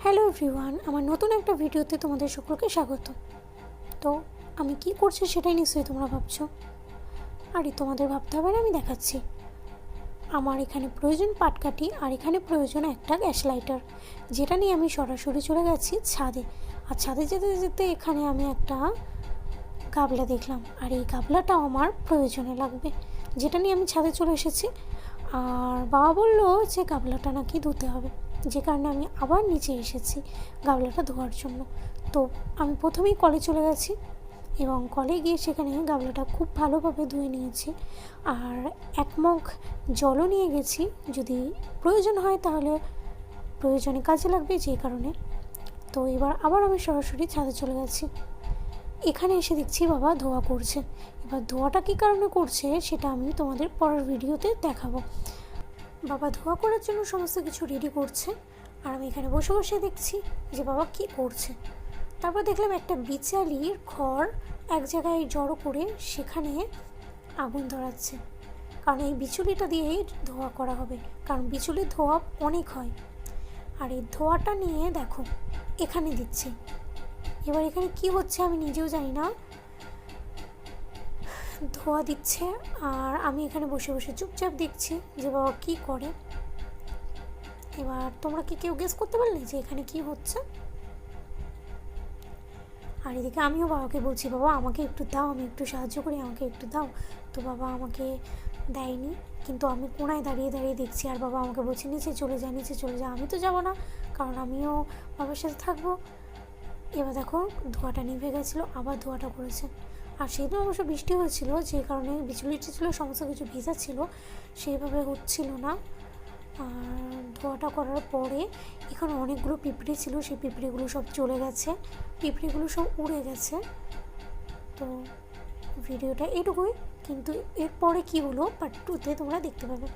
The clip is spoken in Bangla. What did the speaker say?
হ্যালো এভরিওয়ান, আমার নতুন একটা ভিডিওতে তোমাদের সকলকে স্বাগত। তো আমি কি করছি সেটাই নিশ্চয়ই তোমরা ভাবছো। আরে তোমাদের ভাবতে হবে না, আমি দেখাচ্ছি। আমার এখানে প্রয়োজন পাটকাঠি, আর এখানে প্রয়োজন একটা গ্যাস লাইটার, যেটা নিয়ে আমি সরাসরি চলে গেছি ছাদে। আর ছাদে যেতে যেতে এখানে আমি একটা গাবলা দেখলাম, আর এই গাবলাটাও আমার প্রয়োজনে লাগবে, যেটা নিয়ে আমি ছাদে চলে এসেছি। আর বাবা বললো যে গাবলাটা নাকি ধুতে হবে, যে কারণে আমি আবার নিচে এসেছি গাবলাটা ধোয়ার জন্য। তো আমি প্রথমেই কলে চলে গেছি এবং কলে গিয়ে সেখানে গাবলাটা খুব ভালোভাবে ধুয়ে নিয়েছি। আর এক মগ জলও নিয়ে গেছি, যদি প্রয়োজন হয় তাহলে প্রয়োজনে কাজে লাগবে, যে কারণে। তো এবার আবার আমি সরাসরি ছাদে চলে গেছি। এখানে এসে দেখছি বাবা ধোয়া করছে। এবার ধোয়াটা কী কারণে করছে সেটা আমি তোমাদের পরের ভিডিওতে দেখাবো। বাবা ধোয়া করার জন্য সমস্ত কিছু রেডি করছে, আর আমি এখানে বসে বসে দেখছি যে বাবা কি করছে। তারপর দেখলাম একটা বিচালির খড় এক জায়গায় জড়ো করে সেখানে আগুন ধরাচ্ছে, কারণ এই বিচুলিটা দিয়েই ধোয়া করা হবে, কারণ বিচুলির ধোয়া অনেক হয়। আর এই ধোয়াটা নিয়ে দেখো এখানে দিচ্ছে। এবার এখানে কি হচ্ছে আমি নিজেও জানি না, ধোয়া দিচ্ছে আর আমি এখানে বসে বসে চুপচাপ দেখছি যে বাবা কি করে। এবার তোমরা কি কেউ গেস করতে পারলে যে এখানে কি হচ্ছে? আর এদিকে আমিও বাবাকে বলছি, বাবা আমাকে একটু দাও, আমি একটু সাহায্য করি, আমাকে একটু দাও। তো বাবা আমাকে দেয়নি, কিন্তু আমি কোনায় দাঁড়িয়ে দাঁড়িয়ে দেখছি, আর বাবা আমাকে বলছে নিচে চলে যা, নিচে চলে যা। আমি তো যাবো না, কারণ আমিও বাবার সাথে থাকবো। এবার দেখো ধোঁয়াটা নিভে গেছিলো, আবার ধোঁয়াটা করেছে। আর সেদিন অবশ্য বৃষ্টি হয়েছিল, যে কারণে বিচুলিটি ছিল সমস্ত কিছু ভেজা ছিল, সেইভাবে হচ্ছিল না। আর ধোঁয়াটা করার পরে এখানে অনেকগুলো পিঁপড়ে ছিল, সেই পিঁপড়েগুলো সব চলে গেছে, পিঁপড়েগুলো সব উড়ে গেছে। তো ভিডিওটা এটুকুই, কিন্তু এরপরে কী হলো পার্ট 2-তে তোমরা দেখতে পাবে।